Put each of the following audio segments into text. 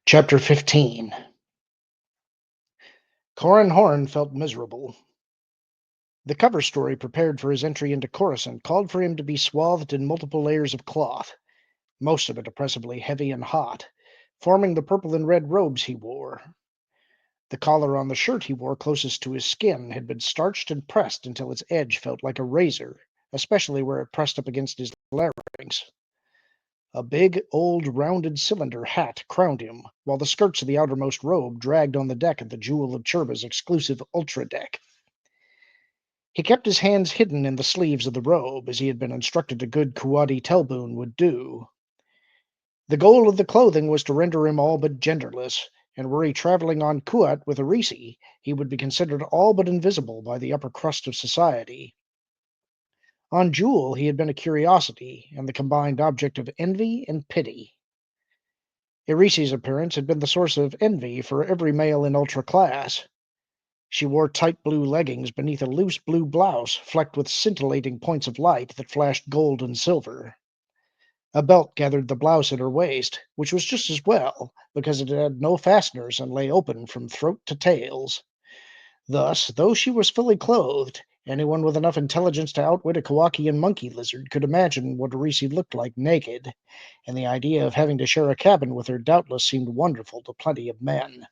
Chapter 15. Corran Horn felt miserable. The cover story prepared for his entry into Coruscant called for him to be swathed in multiple layers of cloth, most of it oppressively heavy and hot, forming the purple and red robes he wore. The collar on the shirt he wore closest to his skin had been starched and pressed until its edge felt like a razor, especially where it pressed up against his larynx. A big, old, rounded cylinder hat crowned him, while the skirts of the outermost robe dragged on the deck of the Jewel of Churba's exclusive ultra deck. He kept his hands hidden in the sleeves of the robe, as he had been instructed a good Kuwadi Telboon would do. The goal of the clothing was to render him all but genderless, and were he traveling on Kuat with Erisi, he would be considered all but invisible by the upper crust of society. On Jewel, he had been a curiosity, and the combined object of envy and pity. Erisi's appearance had been the source of envy for every male in ultra class. She wore tight blue leggings beneath a loose blue blouse flecked with scintillating points of light that flashed gold and silver. A belt gathered the blouse at her waist, which was just as well, because it had no fasteners and lay open from throat to tails. Thus, though she was fully clothed, anyone with enough intelligence to outwit a Kowakian monkey lizard could imagine what Erisi looked like naked, and the idea of having to share a cabin with her doubtless seemed wonderful to plenty of men.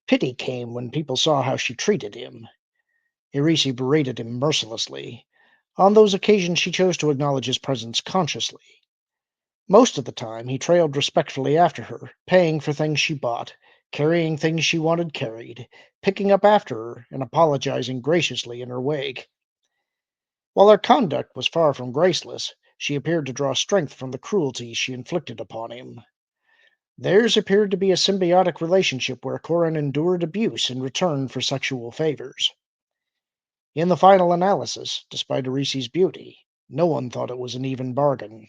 Pity came when people saw how she treated him. Erisi berated him mercilessly. On those occasions she chose to acknowledge his presence consciously. Most of the time he trailed respectfully after her, paying for things she bought, carrying things she wanted carried, picking up after her, and apologizing graciously in her wake. While her conduct was far from graceless, she appeared to draw strength from the cruelty she inflicted upon him. Theirs appeared to be a symbiotic relationship where Corran endured abuse in return for sexual favors. In the final analysis, despite Erisi's beauty, no one thought it was an even bargain.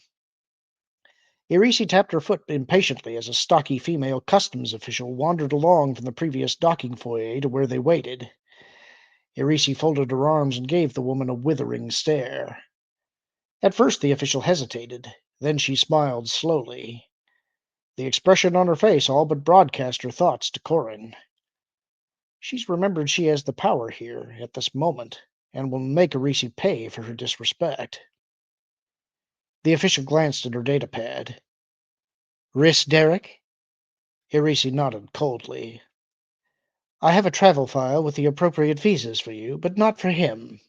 Erisi tapped her foot impatiently as a stocky female customs official wandered along from the previous docking foyer to where they waited. Erisi folded her arms and gave the woman a withering stare. At first the official hesitated, then she smiled slowly. The expression on her face all but broadcast her thoughts to Corran. She's remembered she has the power here, at this moment, and will make Erisi pay for her disrespect. The official glanced at her datapad. Rhys Derrick? Erisi nodded coldly. I have a travel file with the appropriate visas for you, but not for him.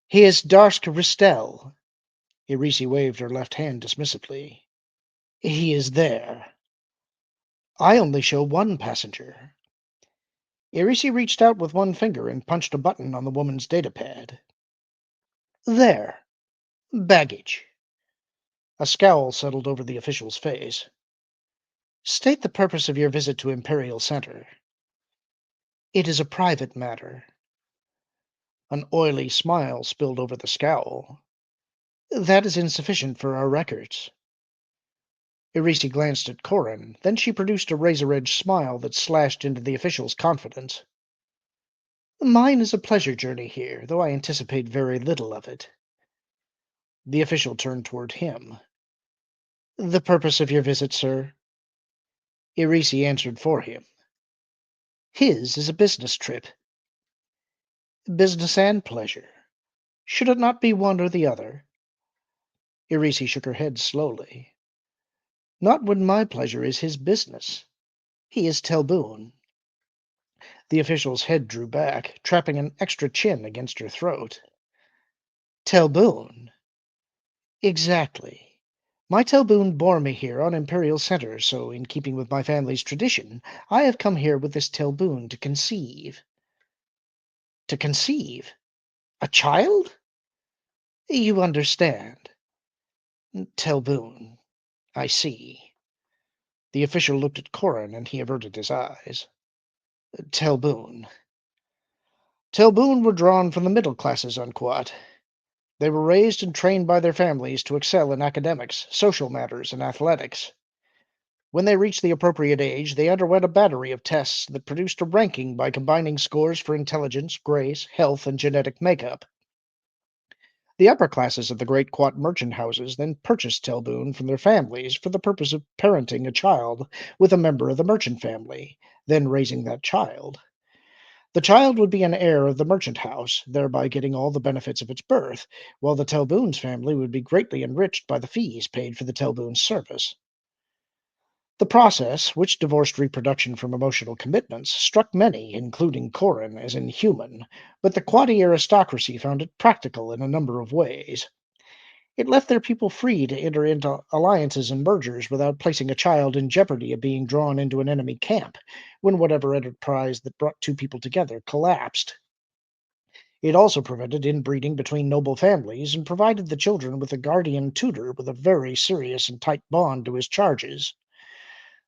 He is Darsk Ristel. Erisi waved her left hand dismissively. He is there. I only show one passenger. Erisi reached out with one finger and punched a button on the woman's datapad. There. Baggage. A scowl settled over the official's face. State the purpose of your visit to Imperial Center. It is a private matter. An oily smile spilled over the scowl. That is insufficient for our records. Erisi glanced at Corran, then she produced a razor-edged smile that slashed into the official's confidence. Mine is a pleasure journey here, though I anticipate very little of it. The official turned toward him. The purpose of your visit, sir? Erisi answered for him. His is a business trip. Business and pleasure. Should it not be one or the other? Erisi shook her head slowly. Not when my pleasure is his business. He is Telboon. The official's head drew back, trapping an extra chin against her throat. Telboon? Exactly. My Telboon bore me here on Imperial Center, so in keeping with my family's tradition, I have come here with this Telboon to conceive. To conceive? A child? You understand. Telboon. I see. The official looked at Corran, and he averted his eyes. Telboon. Telboon were drawn from the middle classes on Kuat. They were raised and trained by their families to excel in academics, social matters, and athletics. When they reached the appropriate age, they underwent a battery of tests that produced a ranking by combining scores for intelligence, grace, health, and genetic makeup. The upper classes of the great Quat merchant houses then purchased Telboon from their families for the purpose of parenting a child with a member of the merchant family, then raising that child. The child would be an heir of the merchant house, thereby getting all the benefits of its birth, while the Telboon's family would be greatly enriched by the fees paid for the Telboon's service. The process, which divorced reproduction from emotional commitments, struck many, including Corran, as inhuman, but the Quadi aristocracy found it practical in a number of ways. It left their people free to enter into alliances and mergers without placing a child in jeopardy of being drawn into an enemy camp when whatever enterprise that brought two people together collapsed. It also prevented inbreeding between noble families and provided the children with a guardian tutor with a very serious and tight bond to his charges.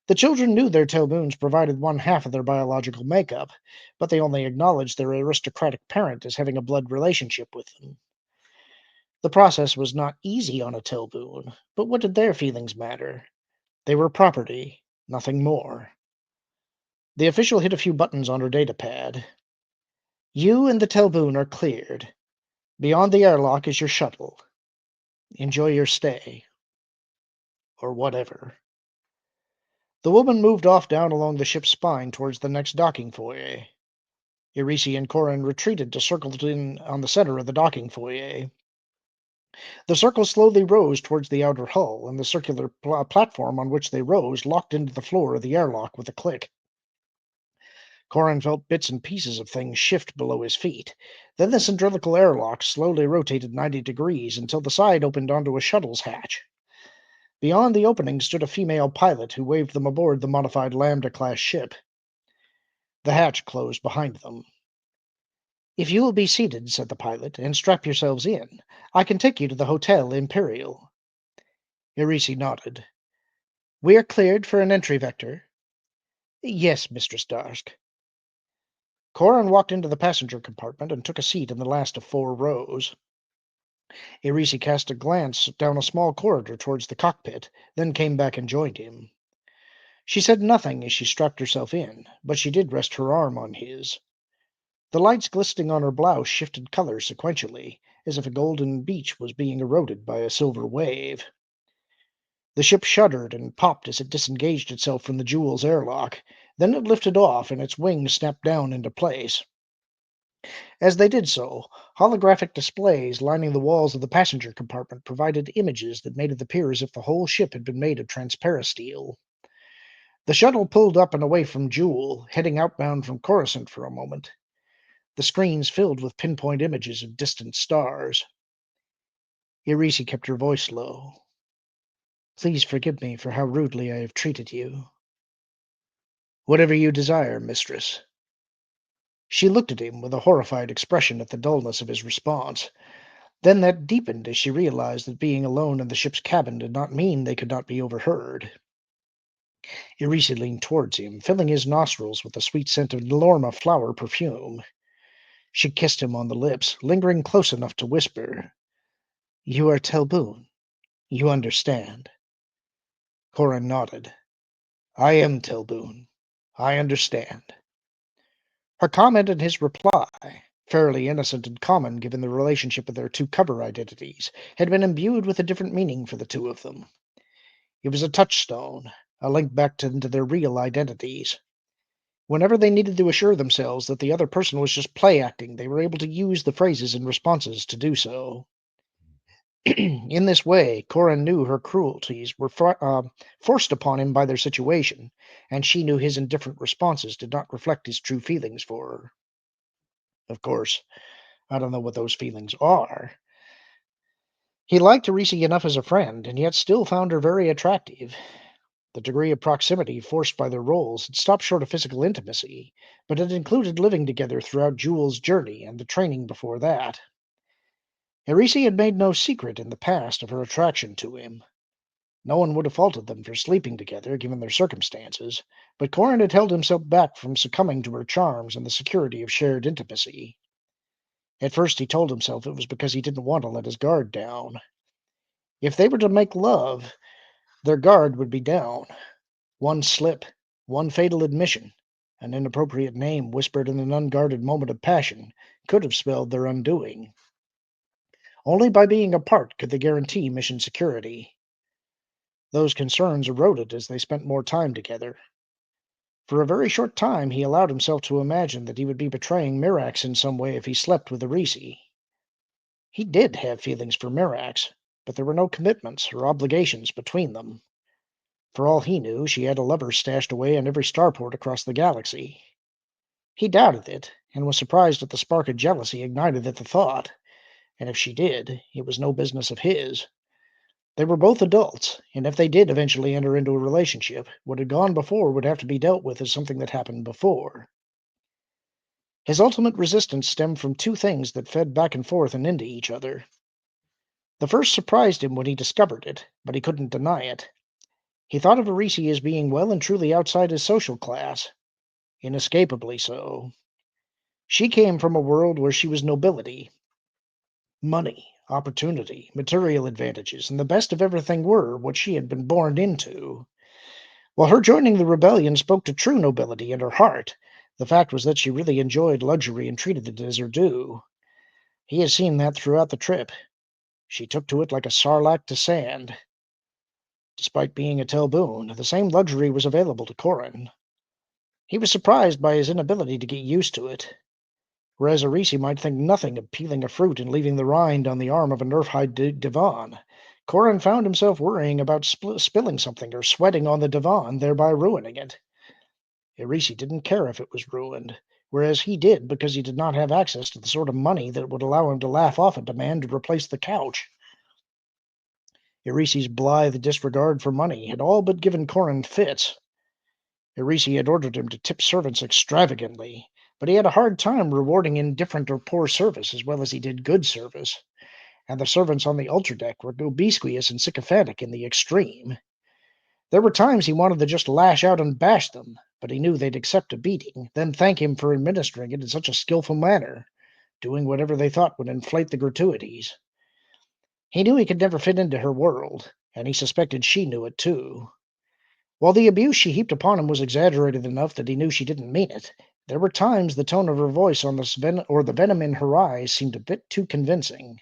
The children knew their Telboons provided one half of their biological makeup, but they only acknowledged their aristocratic parent as having a blood relationship with them. The process was not easy on a Telboon, but what did their feelings matter? They were property, nothing more. The official hit a few buttons on her datapad. You and the Telboon are cleared. Beyond the airlock is your shuttle. Enjoy your stay. Or whatever. The woman moved off down along the ship's spine towards the next docking foyer. Erisi and Corran retreated to circle in on the center of the docking foyer. The circle slowly rose towards the outer hull, and the circular platform on which they rose locked into the floor of the airlock with a click. Corran felt bits and pieces of things shift below his feet. Then the cylindrical airlock slowly rotated 90 degrees until the side opened onto a shuttle's hatch. Beyond the opening stood a female pilot who waved them aboard the modified Lambda-class ship. The hatch closed behind them. "If you will be seated," said the pilot, "and strap yourselves in, I can take you to the Hotel Imperial." Erisi nodded. "We are cleared for an entry vector?" "Yes, Mistress Darsk." Corran walked into the passenger compartment and took a seat in the last of 4 rows. Erisi cast a glance down a small corridor towards the cockpit, then came back and joined him. She said nothing as she strapped herself in, but she did rest her arm on his. The lights glistening on her blouse shifted color sequentially, as if a golden beach was being eroded by a silver wave. The ship shuddered and popped as it disengaged itself from the Jewel's airlock. Then it lifted off, and its wings snapped down into place. As they did so, holographic displays lining the walls of the passenger compartment provided images that made it appear as if the whole ship had been made of transparasteel. The shuttle pulled up and away from Jewel, heading outbound from Coruscant for a moment. The screens filled with pinpoint images of distant stars. Erisi kept her voice low. "Please forgive me for how rudely I have treated you." "Whatever you desire, mistress." She looked at him with a horrified expression at the dullness of his response. Then that deepened as she realized that being alone in the ship's cabin did not mean they could not be overheard. Erisi leaned towards him, filling his nostrils with the sweet scent of Lorma flower perfume. She kissed him on the lips, lingering close enough to whisper, "You are Telboon. You understand." Corran nodded. "I am Telboon. I understand." Her comment and his reply, fairly innocent and common given the relationship of their 2 cover identities, had been imbued with a different meaning for the 2 of them. It was a touchstone, a link back into their real identities. Whenever they needed to assure themselves that the other person was just play acting, they were able to use the phrases and responses to do so. In this way, Corran knew her cruelties were forced upon him by their situation, and she knew his indifferent responses did not reflect his true feelings for her. Of course, I don't know what those feelings are. He liked Erisi enough as a friend, and yet still found her very attractive. The degree of proximity forced by their roles had stopped short of physical intimacy, but it included living together throughout Jewel's journey and the training before that. Erisi had made no secret in the past of her attraction to him. No one would have faulted them for sleeping together, given their circumstances, but Corran had held himself back from succumbing to her charms and the security of shared intimacy. At first he told himself it was because he didn't want to let his guard down. If they were to make love, their guard would be down. One slip, one fatal admission, an inappropriate name whispered in an unguarded moment of passion, could have spelled their undoing. Only by being apart could they guarantee mission security. Those concerns eroded as they spent more time together. For a very short time, he allowed himself to imagine that he would be betraying Mirax in some way if he slept with Erisi. He did have feelings for Mirax, but there were no commitments or obligations between them. For all he knew, she had a lover stashed away in every starport across the galaxy. He doubted it, and was surprised at the spark of jealousy ignited at the thought, and if she did, it was no business of his. They were both adults, and if they did eventually enter into a relationship, what had gone before would have to be dealt with as something that happened before. His ultimate resistance stemmed from two things that fed back and forth and into each other. The first surprised him when he discovered it, but he couldn't deny it. He thought of Arisi as being well and truly outside his social class, inescapably so. She came from a world where she was nobility, money, opportunity, material advantages, and the best of everything were what she had been born into. While her joining the rebellion spoke to true nobility in her heart, the fact was that she really enjoyed luxury and treated it as her due. He had seen that throughout the trip. She took to it like a sarlacc to sand. Despite being a Telboon, the same luxury was available to Corran. He was surprised by his inability to get used to it. Whereas Erisi might think nothing of peeling a fruit and leaving the rind on the arm of a nerf-hide divan, Corran found himself worrying about spilling something or sweating on the divan, thereby ruining it. Erisi didn't care if it was ruined, whereas he did because he did not have access to the sort of money that would allow him to laugh off a demand to replace the couch. Erisi's blithe disregard for money had all but given Corran fits. Erisi had ordered him to tip servants extravagantly, but he had a hard time rewarding indifferent or poor service as well as he did good service, and the servants on the ultra deck were obsequious and sycophantic in the extreme. There were times he wanted to just lash out and bash them, but he knew they'd accept a beating, then thank him for administering it in such a skillful manner, doing whatever they thought would inflate the gratuities. He knew he could never fit into her world, and he suspected she knew it too. While the abuse she heaped upon him was exaggerated enough that he knew she didn't mean it, there were times the tone of her voice or the venom in her eyes seemed a bit too convincing.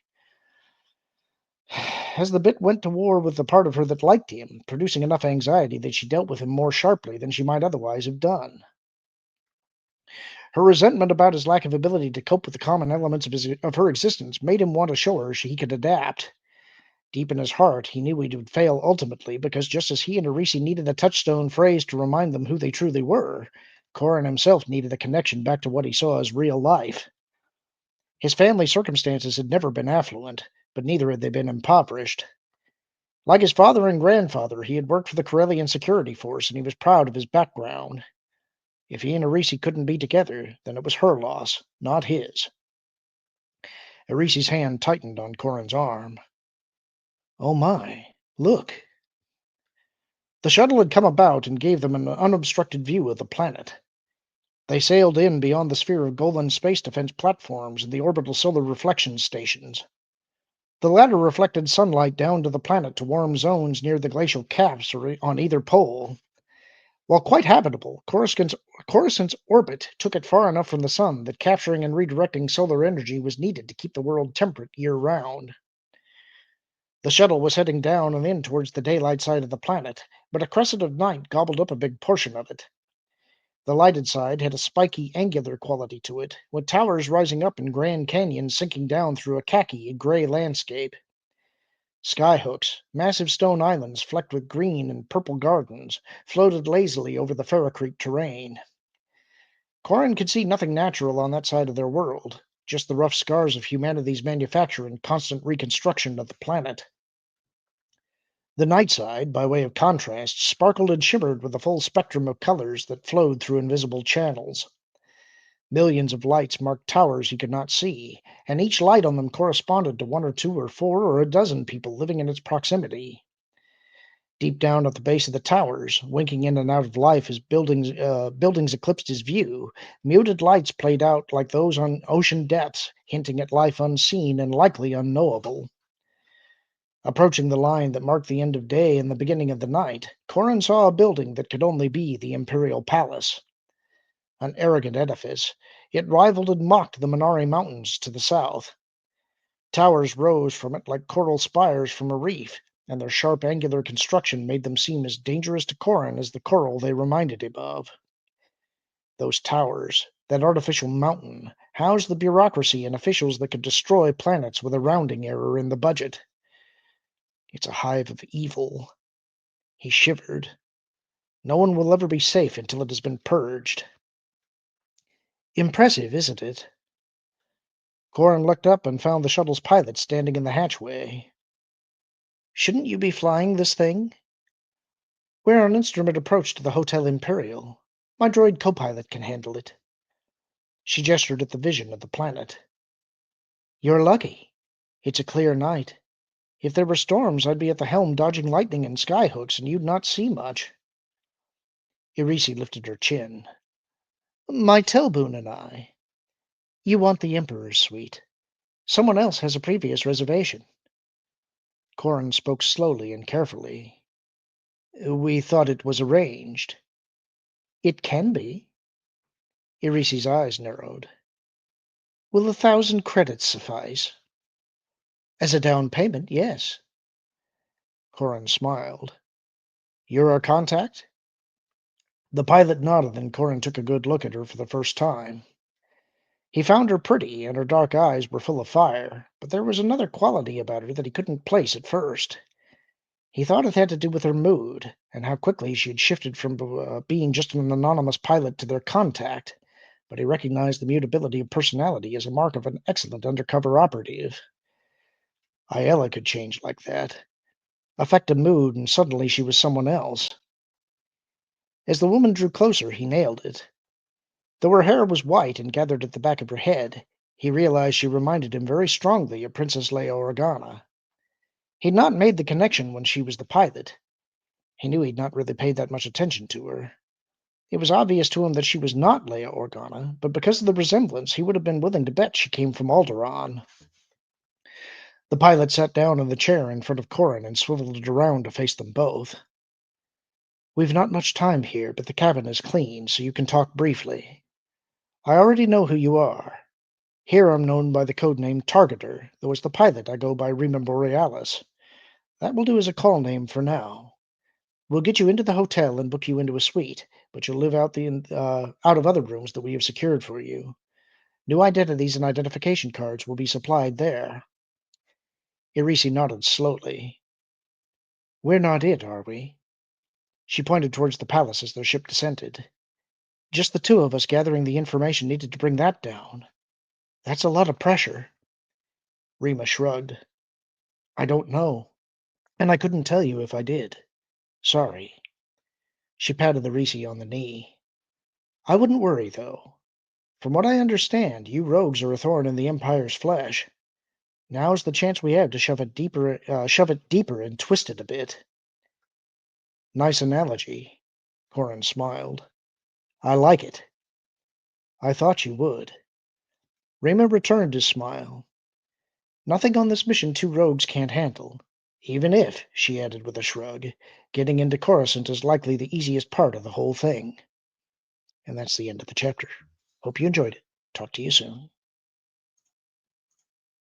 As the bit went to war with the part of her that liked him, producing enough anxiety that she dealt with him more sharply than she might otherwise have done. Her resentment about his lack of ability to cope with the common elements of her existence made him want to show her he could adapt. Deep in his heart, he knew he would fail ultimately because just as he and Erisi needed a touchstone phrase to remind them who they truly were, Corran himself needed a connection back to what he saw as real life. His family circumstances had never been affluent, but neither had they been impoverished. Like his father and grandfather, he had worked for the Corellian security force, and he was proud of his background. If he and Erisi couldn't be together, then it was her loss, not his. Erisi's hand tightened on Corran's arm. Oh my, look. The shuttle had come about and gave them an unobstructed view of the planet. They sailed in beyond the sphere of Golan space defense platforms and the orbital solar reflection stations. The latter reflected sunlight down to the planet to warm zones near the glacial caps or on either pole. While quite habitable, Coruscant's orbit took it far enough from the sun that capturing and redirecting solar energy was needed to keep the world temperate year-round. The shuttle was heading down and in towards the daylight side of the planet, but a crescent of night gobbled up a big portion of it. The lighted side had a spiky, angular quality to it, with towers rising up in grand canyons sinking down through a khaki and gray landscape. Skyhooks, massive stone islands flecked with green and purple gardens, floated lazily over the ferrocrete terrain. Corran could see nothing natural on that side of their world, just the rough scars of humanity's manufacture and constant reconstruction of the planet. The night side, by way of contrast, sparkled and shimmered with the full spectrum of colors that flowed through invisible channels. Millions of lights marked towers he could not see, and each light on them corresponded to one or two or four or a dozen people living in its proximity. Deep down at the base of the towers, winking in and out of life as buildings eclipsed his view, muted lights played out like those on ocean depths, hinting at life unseen and likely unknowable. Approaching the line that marked the end of day and the beginning of the night, Corran saw a building that could only be the Imperial Palace. An arrogant edifice, it rivaled and mocked the Minari Mountains to the south. Towers rose from it like coral spires from a reef, and their sharp angular construction made them seem as dangerous to Corran as the coral they reminded him of. Those towers, that artificial mountain, housed the bureaucracy and officials that could destroy planets with a rounding error in the budget. It's a hive of evil. He shivered. No one will ever be safe until it has been purged. Impressive, isn't it? Corran looked up and found the shuttle's pilot standing in the hatchway. Shouldn't you be flying this thing? We're on instrument approach to the Hotel Imperial. My droid co-pilot can handle it. She gestured at the vision of the planet. You're lucky. It's a clear night. If there were storms, I'd be at the helm dodging lightning and skyhooks, and you'd not see much. Erisi lifted her chin. My Telboon and I. You want the Emperor's suite. Someone else has a previous reservation. Corran spoke slowly and carefully. We thought it was arranged. It can be. Erisi's eyes narrowed. Will 1,000 credits suffice? As a down payment, yes. Corran smiled. You're our contact? The pilot nodded, and Corran took a good look at her for the first time. He found her pretty, and her dark eyes were full of fire, but there was another quality about her that he couldn't place at first. He thought it had to do with her mood, and how quickly she had shifted from being just an anonymous pilot to their contact, but he recognized the mutability of personality as a mark of an excellent undercover operative. Ayala could change like that, affect a mood, and suddenly she was someone else. As the woman drew closer, he nailed it. Though her hair was white and gathered at the back of her head, he realized she reminded him very strongly of Princess Leia Organa. He'd not made the connection when she was the pilot. He knew he'd not really paid that much attention to her. It was obvious to him that she was not Leia Organa, but because of the resemblance, he would have been willing to bet she came from Alderaan. The pilot sat down in the chair in front of Corran and swiveled it around to face them both. We've not much time here, but the cabin is clean, so you can talk briefly. I already know who you are. Here I'm known by the code name Targeter, though as the pilot I go by Rima Borealis. That will do as a call name for now. We'll get you into the hotel and book you into a suite, but you'll live out of other rooms that we have secured for you. New identities and identification cards will be supplied there. Erisi nodded slowly. We're not it, are we? She pointed towards the palace as their ship descended. Just the two of us gathering the information needed to bring that down. That's a lot of pressure. Rima shrugged. I don't know, and I couldn't tell you if I did. Sorry. She patted the Risi on the knee. I wouldn't worry, though. From what I understand, you rogues are a thorn in the Empire's flesh. Now's the chance we have to shove it deeper and twist it a bit. Nice analogy. Corran smiled. I like it. I thought you would. Rima returned his smile. Nothing on this mission two rogues can't handle. Even if, she added with a shrug, getting into Coruscant is likely the easiest part of the whole thing. And that's the end of the chapter. Hope you enjoyed it. Talk to you soon.